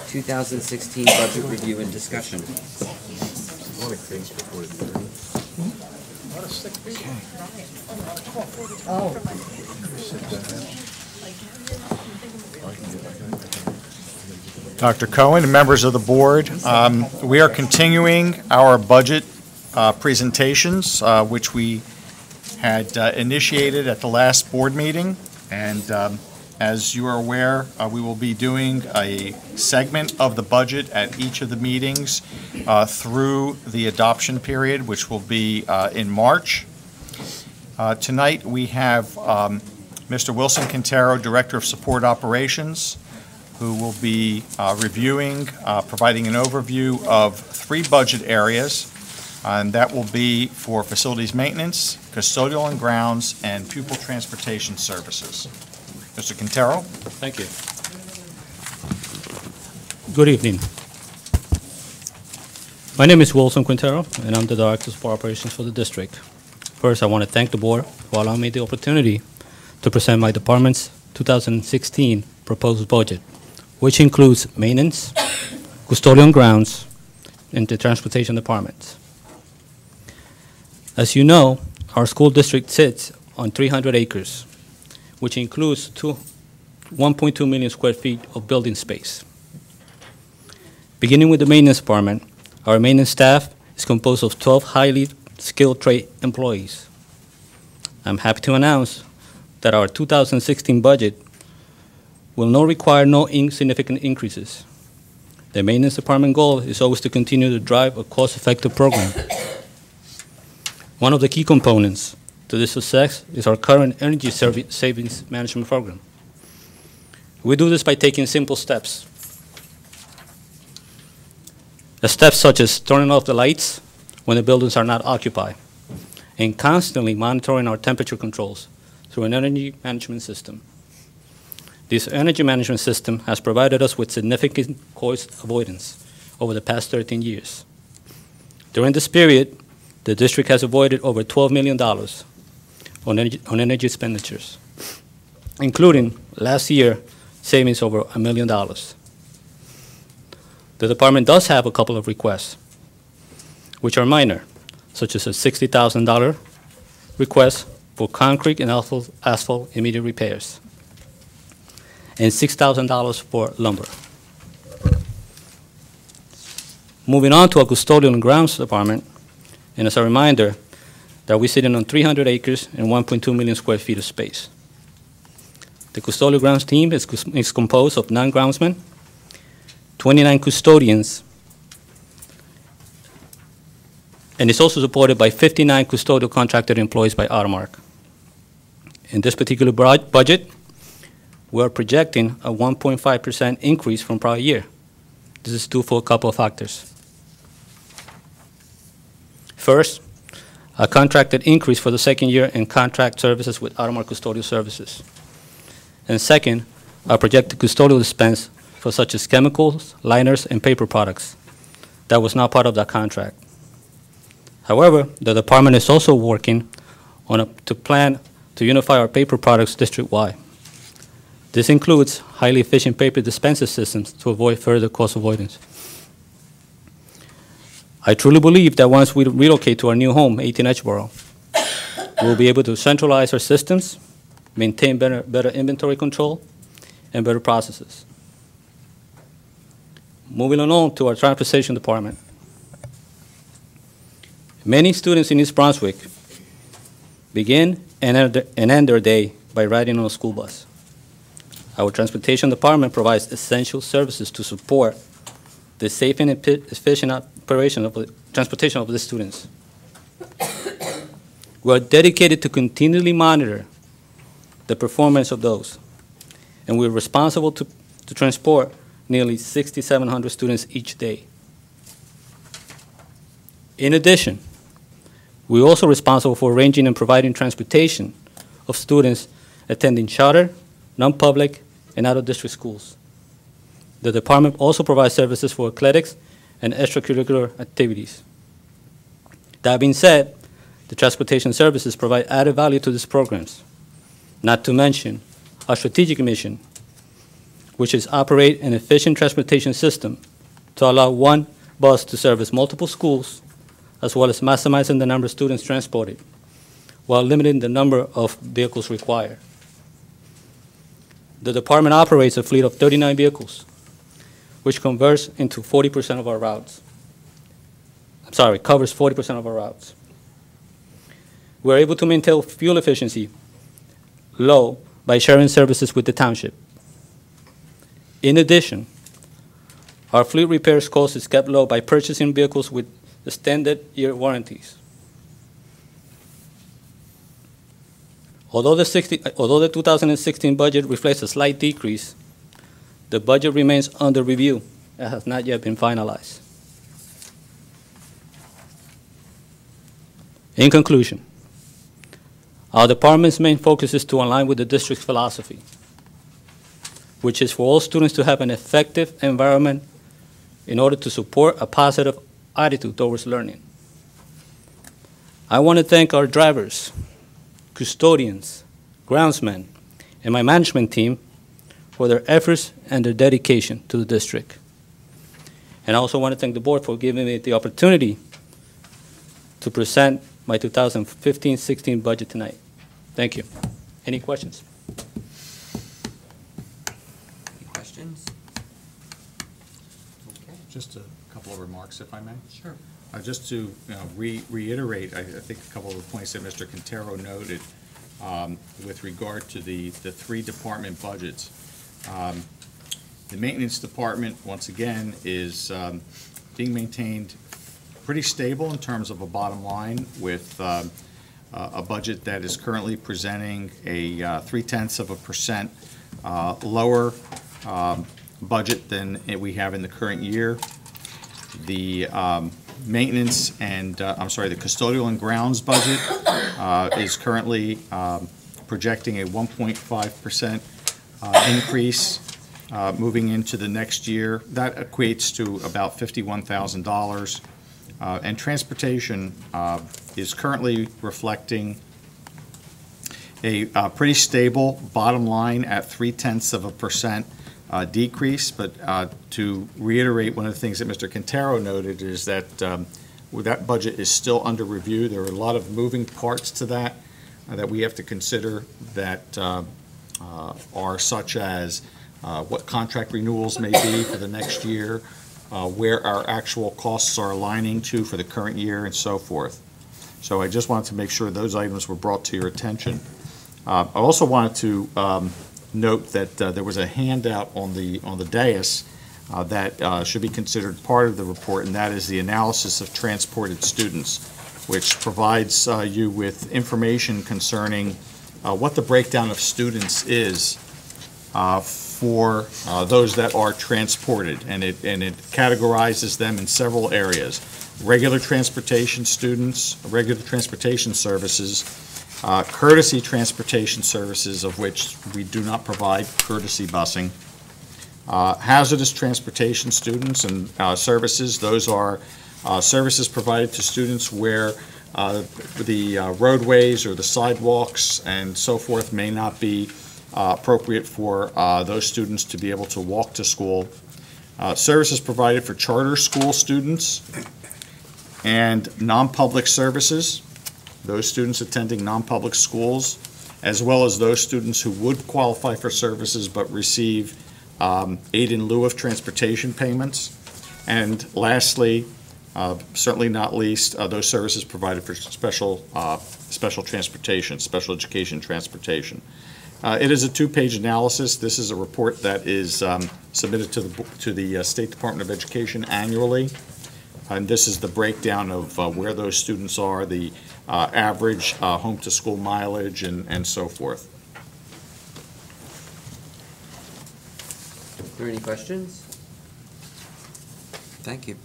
2016 budget review and discussion. Dr. Cohen and members of the board, we are continuing our budget presentations, which we had initiated at the last board meeting. And as you are aware, we will be doing a segment of the budget at each of the meetings through the adoption period, which will be in March. Tonight we have Mr. Wilson Quintero, Director of Support Operations, who will be reviewing, providing an overview of 3 budget areas, and that will be for facilities maintenance, custodial and grounds, and pupil transportation services. Mr. Quintero? Thank you. Good evening. My name is Wilson Quintero, and I'm the Director of Support Operations for the district. First, I want to thank the board for allowing me the opportunity to present my department's 2016 proposed budget, which includes maintenance, custodial grounds, and the transportation departments. As you know, our school district sits on 300 acres, which includes 1.2 million square feet of building space. Beginning with the maintenance department, our maintenance staff is composed of 12 highly skilled trade employees. I'm happy to announce that our 2016 budget will not require no insignificant increases. The maintenance department goal is always to continue to drive a cost-effective program. One of the key components to this success is our current energy savings management program. We do this by taking simple steps. Steps such as turning off the lights when the buildings are not occupied, and constantly monitoring our temperature controls through an energy management system. This energy management system has provided us with significant cost avoidance over the past 13 years. During this period, the district has avoided over $12 million on energy expenditures, including last year savings over $1 million. The department does have a couple of requests, which are minor, such as a $60,000 request for concrete and asphalt immediate repairs, and $6,000 for lumber. Moving on to our custodial and grounds department, and as a reminder that we're sitting on 300 acres and 1.2 million square feet of space. The custodial grounds team is composed of 9 groundsmen, 29 custodians, and it's also supported by 59 custodial contracted employees by Automark. In this particular budget, we are projecting a 1.5% increase from prior year. This is due for a couple of factors. First, a contracted increase for the second year in contract services with Automark Custodial Services. And second, a projected custodial expense for such as chemicals, liners, and paper products. That was not part of that contract. However, the department is also working on to plan to unify our paper products district-wide. This includes highly efficient paper dispenser systems to avoid further cost avoidance. I truly believe that once we relocate to our new home, 18 Edgeboro, we'll be able to centralize our systems, maintain better inventory control, and better processes. Moving on to our transportation department. Many students in East Brunswick begin and end their day by riding on a school bus. Our transportation department provides essential services to support the safe and efficient operation of the transportation of the students. We are dedicated to continually monitor the performance of those, and we're responsible to transport nearly 6,700 students each day. In addition, we're also responsible for arranging and providing transportation of students attending charter, non-public, and out-of-district schools. The department also provides services for athletics and extracurricular activities. That being said, the transportation services provide added value to these programs, not to mention our strategic mission which is operate an efficient transportation system to allow one bus to service multiple schools, as well as maximizing the number of students transported, while limiting the number of vehicles required. The department operates a fleet of 39 vehicles, which converts into 40% of our routes. Covers 40% of our routes. We're able to maintain fuel efficiency low by sharing services with the township. In addition, our fleet repairs cost is kept low by purchasing vehicles with extended year warranties. Although the 2016 budget reflects a slight decrease, the budget remains under review and has not yet been finalized. In conclusion, our department's main focus is to align with the district's philosophy, which is for all students to have an effective environment in order to support a positive attitude towards learning. I want to thank our drivers, custodians, groundsmen, and my management team for their efforts and their dedication to the district. And I also want to thank the board for giving me the opportunity to present my 2015-16 budget tonight. Thank you. Any questions? Any questions? Okay. Just a couple of remarks, if I may. Sure. Just to reiterate, I think a couple of the points that Mr. Quintero noted with regard to the three department budgets. The maintenance department, once again, is being maintained pretty stable in terms of a bottom line with a budget that is currently presenting a 0.3% lower budget than we have in the current year. The maintenance and, the custodial and grounds budget is currently projecting a 1.5% increase moving into the next year. That equates to about $51,000. And transportation is currently reflecting a pretty stable bottom line at 0.3% decrease. But to reiterate, one of the things that Mr. Quintero noted is that that budget is still under review. There are a lot of moving parts to that that we have to consider that are such as what contract renewals may be for the next year, where our actual costs are aligning to for the current year, and so forth. So I just wanted to make sure those items were brought to your attention. I also wanted to note that there was a handout on the dais that should be considered part of the report, and that is the analysis of transported students, which provides you with information concerning what the breakdown of students is for those that are transported, and it categorizes them in several areas: regular transportation students, regular transportation services, courtesy transportation services, of which we do not provide courtesy busing, hazardous transportation students and services. Those are services provided to students where the roadways or the sidewalks and so forth may not be appropriate for those students to be able to walk to school. Services provided for charter school students and non-public services, those students attending non-public schools, as well as those students who would qualify for services but receive aid in lieu of transportation payments. And lastly, certainly not least, those services provided for special transportation, special education transportation. It is a two-page analysis. This is a report that is submitted to the State Department of Education annually. And this is the breakdown of where those students are, the average home-to-school mileage, and so forth. Are there any questions? Thank you.